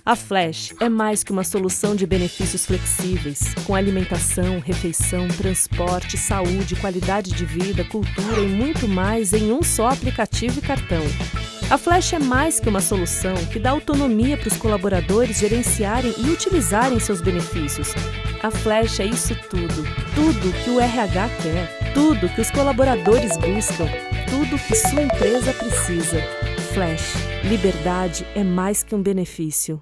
A Flash é mais que uma solução de benefícios flexíveis, com alimentação, refeição, transporte, saúde, qualidade de vida, cultura e muito mais em um só aplicativo e cartão. A Flash é mais que uma solução que dá autonomia para os colaboradores gerenciarem e utilizarem seus benefícios. A Flash é isso tudo. Tudo que o RH quer. Tudo que os colaboradores buscam. Tudo que sua empresa precisa. Flash. Liberdade é mais que um benefício.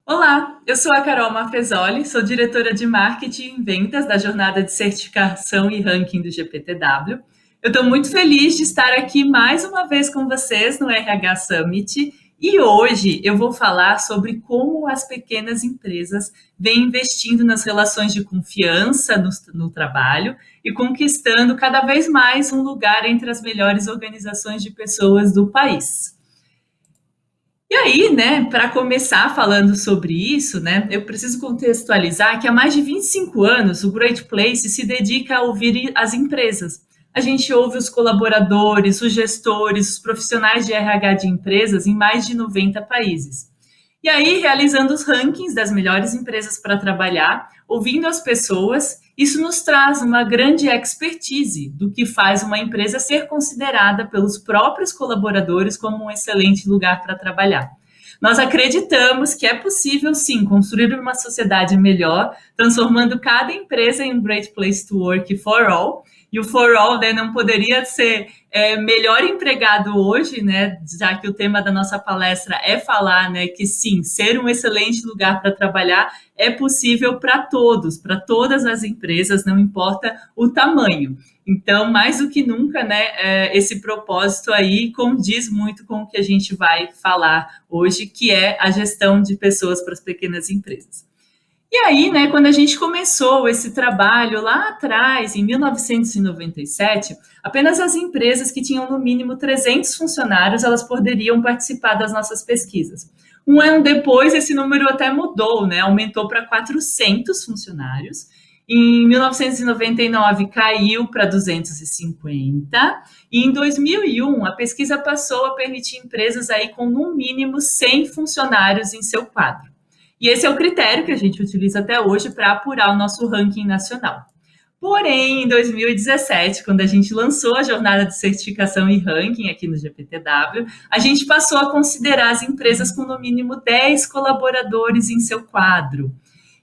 Olá, eu sou a Carol Marfesoli, sou diretora de Marketing e Vendas da jornada de certificação e ranking do GPTW. Eu estou muito feliz de estar aqui mais uma vez com vocês no RH Summit e hoje eu vou falar sobre como as pequenas empresas vêm investindo nas relações de confiança no trabalho e conquistando cada vez mais um lugar entre as melhores organizações de pessoas do país. E aí, né, para começar falando sobre isso, né, eu preciso contextualizar que há mais de 25 anos o Great Place se dedica a ouvir as empresas. A gente ouve os colaboradores, os gestores, os profissionais de RH de empresas em mais de 90 países. E aí, realizando os rankings das melhores empresas para trabalhar, ouvindo as pessoas, isso nos traz uma grande expertise do que faz uma empresa ser considerada pelos próprios colaboradores como um excelente lugar para trabalhar. Nós acreditamos que é possível, sim, construir uma sociedade melhor, transformando cada empresa em um great place to work for all. E o for all, né, não poderia ser melhor empregado hoje, né, já que o tema da nossa palestra é falar, né, que sim, ser um excelente lugar para trabalhar é possível para todos, para todas as empresas, não importa o tamanho. Então, mais do que nunca, né, esse propósito aí condiz muito com o que a gente vai falar hoje, que é a gestão de pessoas para as pequenas empresas. E aí, né, quando a gente começou esse trabalho lá atrás, em 1997, apenas as empresas que tinham no mínimo 300 funcionários, elas poderiam participar das nossas pesquisas. Um ano depois, esse número até mudou, né, aumentou para 400 funcionários. Em 1999, caiu para 250. E em 2001, a pesquisa passou a permitir empresas aí com no mínimo 100 funcionários em seu quadro. E esse é o critério que a gente utiliza até hoje para apurar o nosso ranking nacional. Porém, em 2017, quando a gente lançou a jornada de certificação e ranking aqui no GPTW, a gente passou a considerar as empresas com no mínimo 10 colaboradores em seu quadro.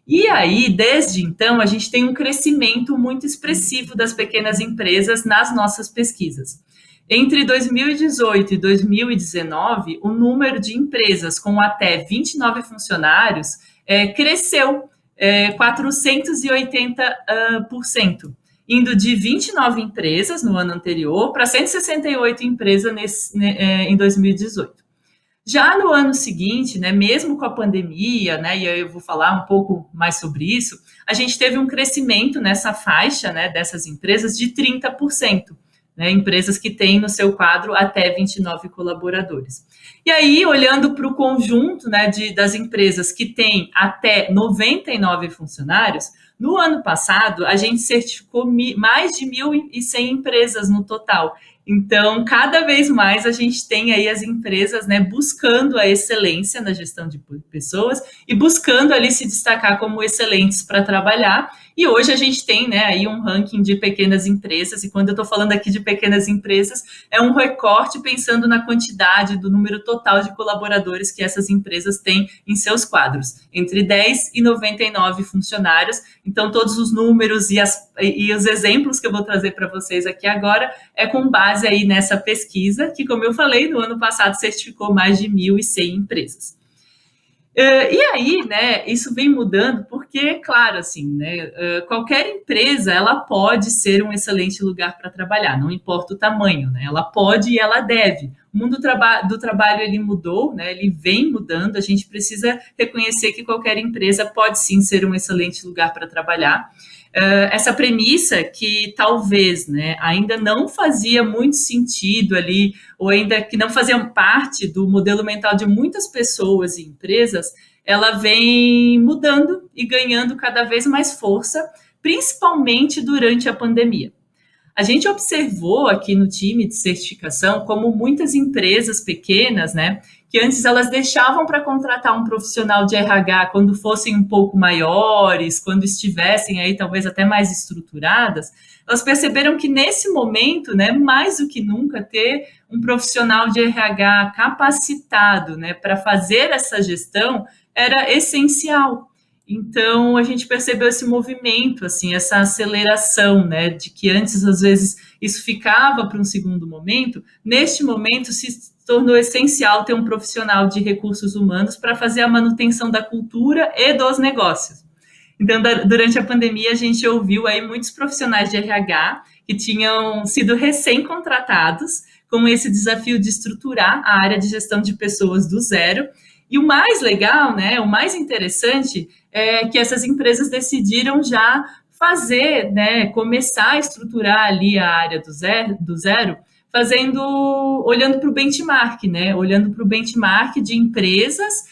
E aí, desde então, a gente tem um crescimento muito expressivo das pequenas empresas nas nossas pesquisas. Entre 2018 e 2019, o número de empresas com até 29 funcionários cresceu 480%, indo de 29 empresas no ano anterior para 168 empresas em 2018. Já no ano seguinte, né, mesmo com a pandemia, né, e eu vou falar um pouco mais sobre isso, a gente teve um crescimento nessa faixa, né, dessas empresas de 30%. Né, empresas que têm no seu quadro até 29 colaboradores. E aí, olhando para o conjunto, né, das empresas que têm até 99 funcionários, no ano passado, a gente certificou mais de 1.100 empresas no total. Então, cada vez mais a gente tem aí as empresas, né, buscando a excelência na gestão de pessoas e buscando ali se destacar como excelentes para trabalhar. E hoje a gente tem, né, aí um ranking de pequenas empresas, e quando eu estou falando aqui de pequenas empresas, é um recorte pensando na quantidade do número total de colaboradores que essas empresas têm em seus quadros, entre 10 e 99 funcionários. Então, todos os números e os exemplos que eu vou trazer para vocês aqui agora é com base aí nessa pesquisa, que, como eu falei, no ano passado certificou mais de 1.100 empresas. E aí, né, isso vem mudando porque, claro, assim, né, qualquer empresa, ela pode ser um excelente lugar para trabalhar, não importa o tamanho, né, ela pode e ela deve. O mundo do trabalho ele mudou, né? Ele vem mudando. A gente precisa reconhecer que qualquer empresa pode sim ser um excelente lugar para trabalhar. Essa premissa que talvez, né, ainda não fazia muito sentido ali, ou ainda que não faziam parte do modelo mental de muitas pessoas e empresas, ela vem mudando e ganhando cada vez mais força, principalmente durante a pandemia. A gente observou aqui no time de certificação como muitas empresas pequenas, né, que antes elas deixavam para contratar um profissional de RH quando fossem um pouco maiores, quando estivessem aí talvez até mais estruturadas, elas perceberam que nesse momento, né, mais do que nunca, ter um profissional de RH capacitado, né, para fazer essa gestão era essencial. Então, a gente percebeu esse movimento, assim, essa aceleração, né, de que antes, às vezes, isso ficava para um segundo momento. Neste momento, se tornou essencial ter um profissional de recursos humanos para fazer a manutenção da cultura e dos negócios. Então, durante a pandemia, a gente ouviu aí muitos profissionais de RH que tinham sido recém-contratados com esse desafio de estruturar a área de gestão de pessoas do zero. E o mais legal, né, o mais interessante é que essas empresas decidiram já fazer, né, começar a estruturar ali a área do zero olhando para o benchmark, né, olhando para o benchmark de empresas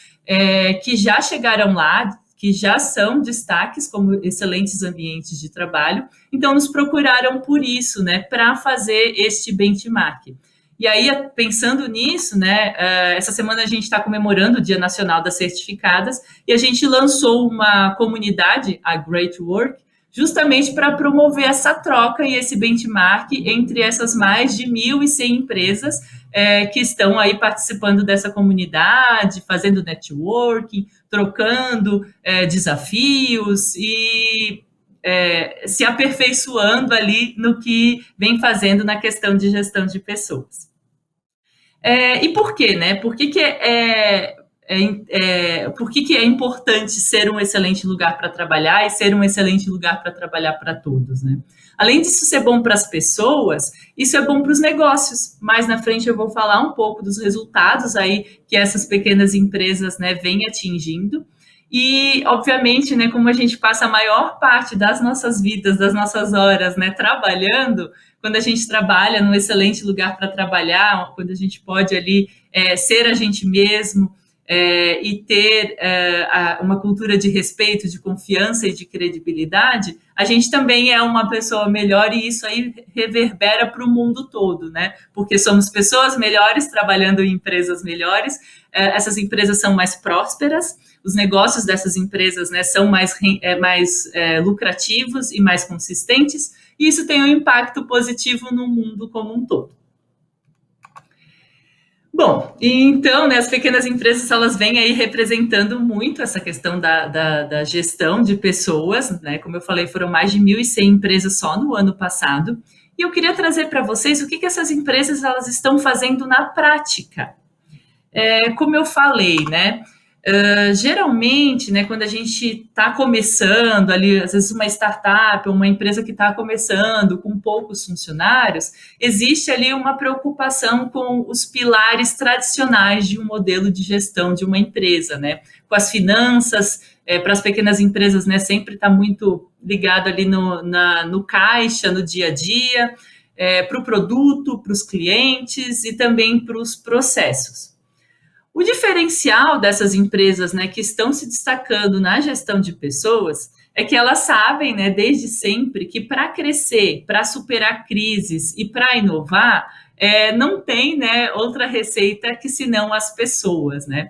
que já chegaram lá, que já são destaques como excelentes ambientes de trabalho, então nos procuraram por isso, né, para fazer este benchmark. E aí, pensando nisso, né, essa semana a gente está comemorando o Dia Nacional das Certificadas e a gente lançou uma comunidade, a Great Work, justamente para promover essa troca e esse benchmark entre essas mais de 1.100 empresas que estão aí participando dessa comunidade, fazendo networking, trocando desafios e se aperfeiçoando ali no que vem fazendo na questão de gestão de pessoas. E por quê, né? Por que é importante ser um excelente lugar para trabalhar e ser um excelente lugar para trabalhar para todos, né? Além disso ser bom para as pessoas, isso é bom para os negócios. Mais na frente eu vou falar um pouco dos resultados aí que essas pequenas empresas, né, vêm atingindo. E, obviamente, né, como a gente passa a maior parte das nossas vidas, das nossas horas, né, trabalhando, quando a gente trabalha num excelente lugar para trabalhar, quando a gente pode ali ser a gente mesmo e ter uma cultura de respeito, de confiança e de credibilidade, a gente também é uma pessoa melhor e isso aí reverbera para o mundo todo, né? Porque somos pessoas melhores trabalhando em empresas melhores, essas empresas são mais prósperas, os negócios dessas empresas, né, são mais lucrativos e mais consistentes, e isso tem um impacto positivo no mundo como um todo. Bom, então, né, as pequenas empresas, elas vêm aí representando muito essa questão da gestão de pessoas, né? Como eu falei, foram mais de 1.100 empresas só no ano passado, e eu queria trazer para vocês o que essas empresas elas estão fazendo na prática. Como eu falei, né? Geralmente, né, quando a gente está começando ali, às vezes uma startup ou uma empresa que está começando com poucos funcionários, existe ali uma preocupação com os pilares tradicionais de um modelo de gestão de uma empresa, né? Com as finanças, para as pequenas empresas, né, sempre está muito ligado ali no caixa, no dia a dia, para o produto, para os clientes e também para os processos. O diferencial dessas empresas, né, que estão se destacando na gestão de pessoas é que elas sabem, né, desde sempre que para crescer, para superar crises e para inovar, não tem, né, outra receita que senão as pessoas, né?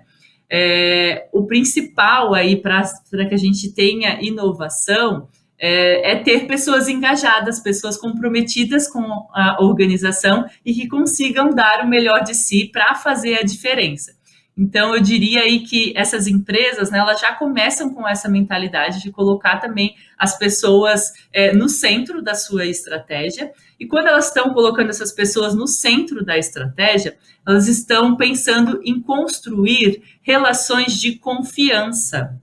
O principal aí para que a gente tenha inovação é ter pessoas engajadas, pessoas comprometidas com a organização e que consigam dar o melhor de si para fazer a diferença. Então, eu diria aí que essas empresas, né, elas já começam com essa mentalidade de colocar também as pessoas no centro da sua estratégia. E quando elas estão colocando essas pessoas no centro da estratégia, elas estão pensando em construir relações de confiança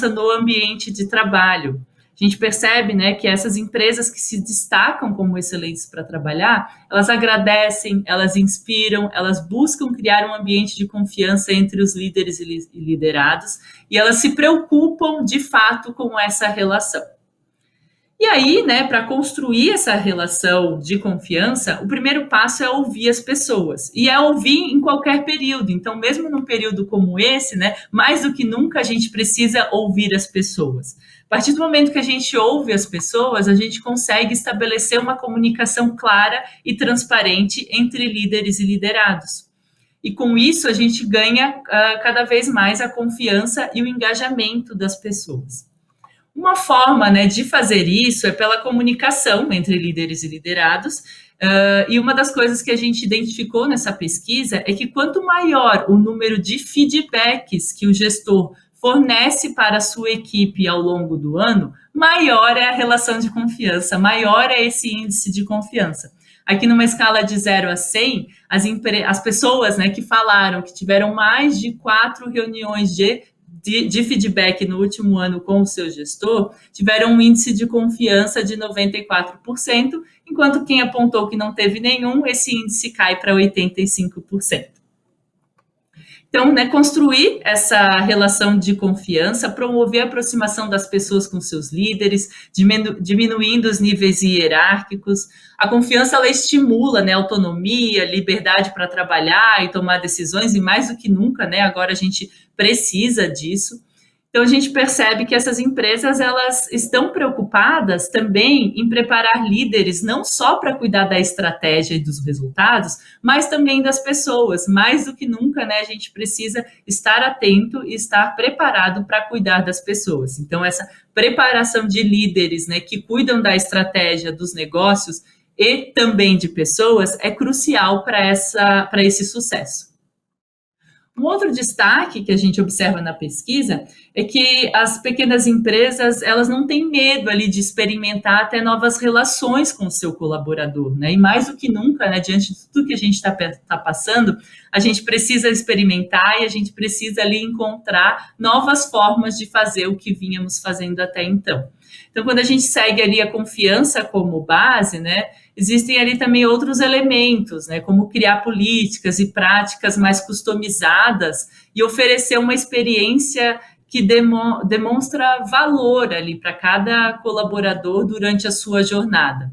no ambiente de trabalho. A gente percebe, né, que essas empresas que se destacam como excelentes para trabalhar, elas agradecem, elas inspiram, elas buscam criar um ambiente de confiança entre os líderes e liderados, e elas se preocupam de fato com essa relação. E aí, né, para construir essa relação de confiança, o primeiro passo é ouvir as pessoas. E é ouvir em qualquer período. Então, mesmo num período como esse, né, mais do que nunca a gente precisa ouvir as pessoas. A partir do momento que a gente ouve as pessoas, a gente consegue estabelecer uma comunicação clara e transparente entre líderes e liderados. E com isso a gente ganha cada vez mais a confiança e o engajamento das pessoas. Uma forma, né, de fazer isso é pela comunicação entre líderes e liderados. E uma das coisas que a gente identificou nessa pesquisa é que quanto maior o número de feedbacks que o gestor fornece para a sua equipe ao longo do ano, maior é a relação de confiança, maior é esse índice de confiança. Aqui numa escala de 0 a 100, as pessoas, né, que falaram que tiveram mais de 4 reuniões de feedback no último ano com o seu gestor, tiveram um índice de confiança de 94%, enquanto quem apontou que não teve nenhum, esse índice cai para 85%. Então, né, construir essa relação de confiança, promover a aproximação das pessoas com seus líderes, diminuindo os níveis hierárquicos. A confiança, ela estimula, né, autonomia, liberdade para trabalhar e tomar decisões, e mais do que nunca, né, agora a gente precisa disso. Então, a gente percebe que essas empresas, elas estão preocupadas também em preparar líderes, não só para cuidar da estratégia e dos resultados, mas também das pessoas. Mais do que nunca, né, a gente precisa estar atento e estar preparado para cuidar das pessoas. Então, essa preparação de líderes, né, que cuidam da estratégia dos negócios e também de pessoas é crucial para esse sucesso. Um outro destaque que a gente observa na pesquisa é que as pequenas empresas, elas não têm medo ali de experimentar até novas relações com o seu colaborador, né? E mais do que nunca, né, diante de tudo que a gente tá passando, a gente precisa experimentar e a gente precisa ali encontrar novas formas de fazer o que vínhamos fazendo até então. Então, quando a gente segue ali a confiança como base, né, existem ali também outros elementos, né, como criar políticas e práticas mais customizadas e oferecer uma experiência que demonstra valor ali para cada colaborador durante a sua jornada.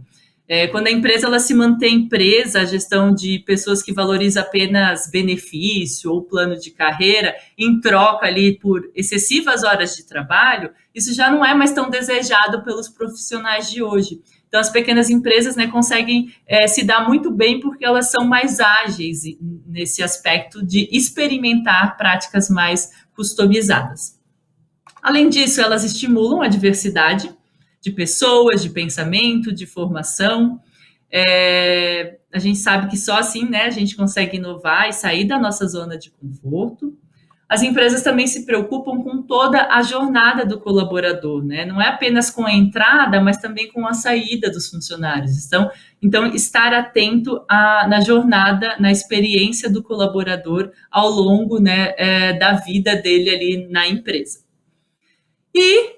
Quando a empresa ela se mantém presa à gestão de pessoas que valorizam apenas benefício ou plano de carreira, em troca ali por excessivas horas de trabalho, isso já não é mais tão desejado pelos profissionais de hoje. Então, as pequenas empresas, né, conseguem se dar muito bem porque elas são mais ágeis nesse aspecto de experimentar práticas mais customizadas. Além disso, elas estimulam a diversidade de pessoas, de pensamento, de formação. A gente sabe que só assim, né, a gente consegue inovar e sair da nossa zona de conforto. As empresas também se preocupam com toda a jornada do colaborador, né? Não é apenas com a entrada, mas também com a saída dos funcionários. Então estar atento na jornada, na experiência do colaborador ao longo, né, da vida dele ali na empresa. E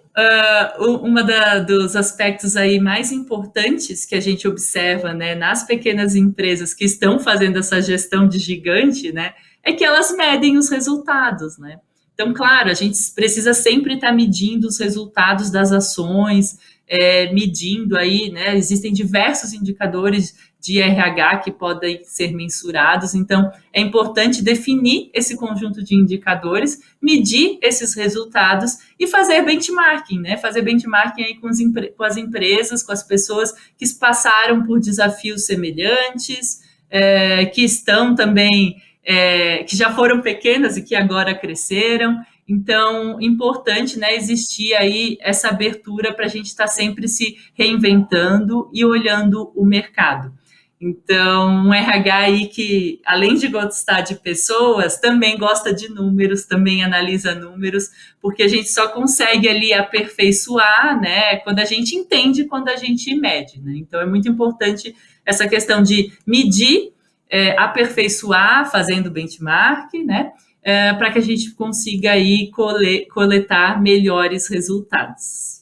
dos aspectos aí mais importantes que a gente observa, né, nas pequenas empresas que estão fazendo essa gestão de gigante, né, é que elas medem os resultados, né? Então, claro, a gente precisa sempre estar medindo os resultados das ações, medindo aí, né? Existem diversos indicadores de RH que podem ser mensurados, então é importante definir esse conjunto de indicadores, medir esses resultados e fazer benchmarking, né? Fazer benchmarking aí com as empresas, com as pessoas que passaram por desafios semelhantes, que estão também que já foram pequenas e que agora cresceram. Então, importante, né, existir aí essa abertura para a gente estar sempre se reinventando e olhando o mercado. Então, um RH aí que, além de gostar de pessoas, também gosta de números, também analisa números, porque a gente só consegue ali aperfeiçoar, né, quando a gente entende, quando a gente mede, né? Então, é muito importante essa questão de medir, aperfeiçoar, fazendo benchmark, né, para que a gente consiga aí coletar melhores resultados.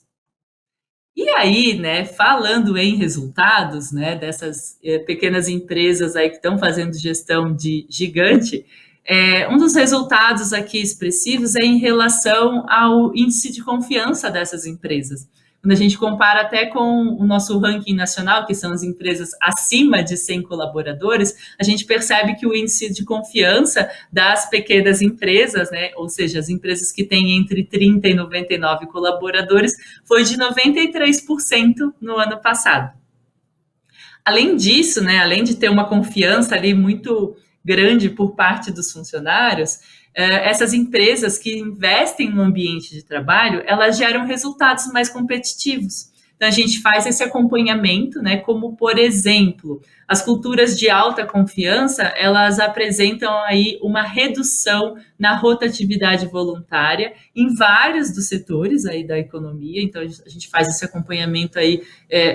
E aí, né, falando em resultados, né, dessas pequenas empresas aí que estão fazendo gestão de gigante, um dos resultados aqui expressivos é em relação ao índice de confiança dessas empresas. Quando a gente compara até com o nosso ranking nacional, que são as empresas acima de 100 colaboradores, a gente percebe que o índice de confiança das pequenas empresas, né, ou seja, as empresas que têm entre 30 e 99 colaboradores, foi de 93% no ano passado. Além disso, né, além de ter uma confiança ali muito grande por parte dos funcionários, essas empresas que investem no ambiente de trabalho, elas geram resultados mais competitivos. Então, a gente faz esse acompanhamento, né, como, por exemplo, as culturas de alta confiança, elas apresentam aí uma redução na rotatividade voluntária em vários dos setores aí da economia. Então, a gente faz esse acompanhamento aí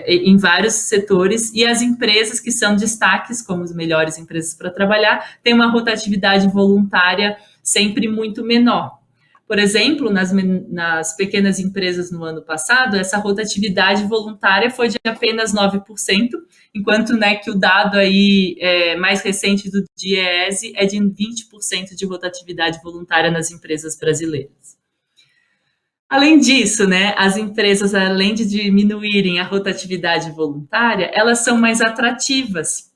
em vários setores, e as empresas que são destaques como as melhores empresas para trabalhar têm uma rotatividade voluntária sempre muito menor. Por exemplo, nas pequenas empresas no ano passado, essa rotatividade voluntária foi de apenas 9%, enquanto, né, que o dado aí mais recente do DIEESE é de 20% de rotatividade voluntária nas empresas brasileiras. Além disso, né, as empresas, além de diminuírem a rotatividade voluntária, elas são mais atrativas.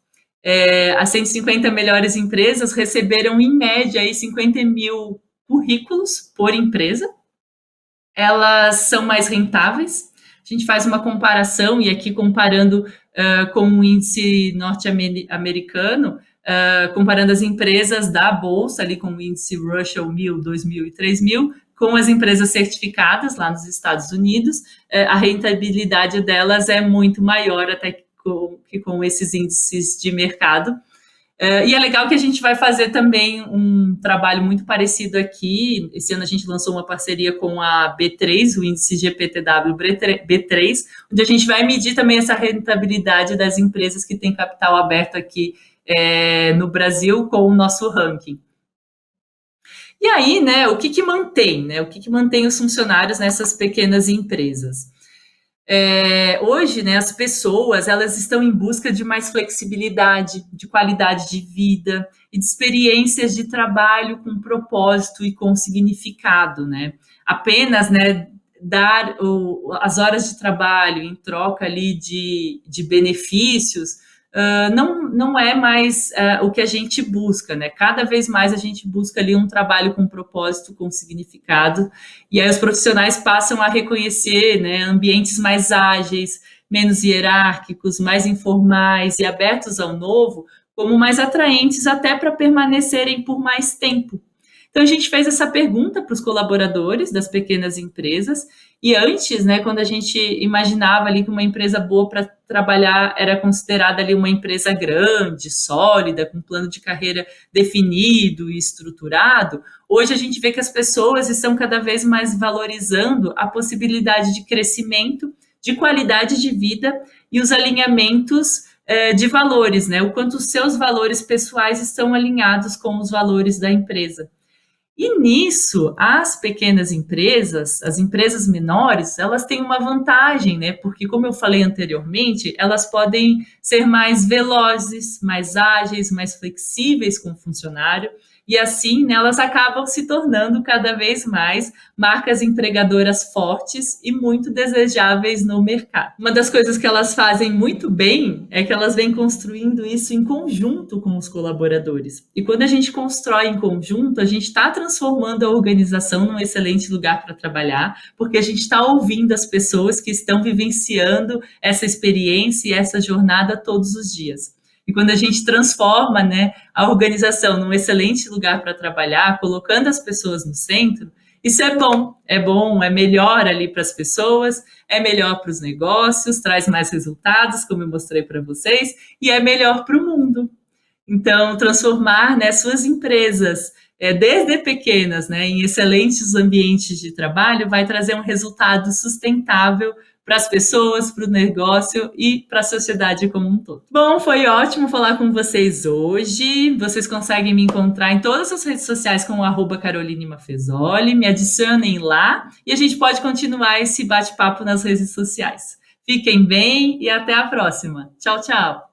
As 150 melhores empresas receberam, em média, aí, 50 mil currículos por empresa. Elas são mais rentáveis. A gente faz uma comparação, e aqui comparando com o índice norte-americano, comparando as empresas da Bolsa, ali com o índice Russell 1000, 2000 e 3000, com as empresas certificadas lá nos Estados Unidos, a rentabilidade delas é muito maior até que com esses índices de mercado. E é legal que a gente vai fazer também um trabalho muito parecido aqui. Esse ano a gente lançou uma parceria com a B3, o índice GPTW B3, onde a gente vai medir também essa rentabilidade das empresas que têm capital aberto aqui no Brasil com o nosso ranking. E aí, né, o que mantém, né? O que mantém os funcionários nessas pequenas empresas? Hoje, né, as pessoas, elas estão em busca de mais flexibilidade, de qualidade de vida e de experiências de trabalho com propósito e com significado, né? Apenas, né, dar as horas de trabalho em troca ali de benefícios, não é mais o que a gente busca, né? Cada vez mais a gente busca ali um trabalho com propósito, com significado, e aí os profissionais passam a reconhecer, né, ambientes mais ágeis, menos hierárquicos, mais informais e abertos ao novo, como mais atraentes até para permanecerem por mais tempo. Então, a gente fez essa pergunta para os colaboradores das pequenas empresas, e antes, né, quando a gente imaginava ali que uma empresa boa para trabalhar era considerada ali uma empresa grande, sólida, com plano de carreira definido e estruturado, hoje a gente vê que as pessoas estão cada vez mais valorizando a possibilidade de crescimento, de qualidade de vida e os alinhamentos de valores, né? O quanto os seus valores pessoais estão alinhados com os valores da empresa. E nisso, as pequenas empresas, as empresas menores, elas têm uma vantagem, né? Porque, como eu falei anteriormente, elas podem ser mais velozes, mais ágeis, mais flexíveis com o funcionário, e assim, né, elas acabam se tornando cada vez mais marcas empregadoras fortes e muito desejáveis no mercado. Uma das coisas que elas fazem muito bem é que elas vêm construindo isso em conjunto com os colaboradores. E quando a gente constrói em conjunto, a gente está transformando a organização num excelente lugar para trabalhar, porque a gente está ouvindo as pessoas que estão vivenciando essa experiência e essa jornada todos os dias. E quando a gente transforma, né, a organização num excelente lugar para trabalhar, colocando as pessoas no centro, isso é bom, é melhor ali para as pessoas, é melhor para os negócios, traz mais resultados, como eu mostrei para vocês, e é melhor para o mundo. Então, transformar, né, suas empresas desde pequenas, né, em excelentes ambientes de trabalho, vai trazer um resultado sustentável para as pessoas, para o negócio e para a sociedade como um todo. Bom, foi ótimo falar com vocês hoje. Vocês conseguem me encontrar em todas as redes sociais com o @Caroline Mafezoli. Me adicionem lá e a gente pode continuar esse bate-papo nas redes sociais. Fiquem bem e até a próxima. Tchau, tchau.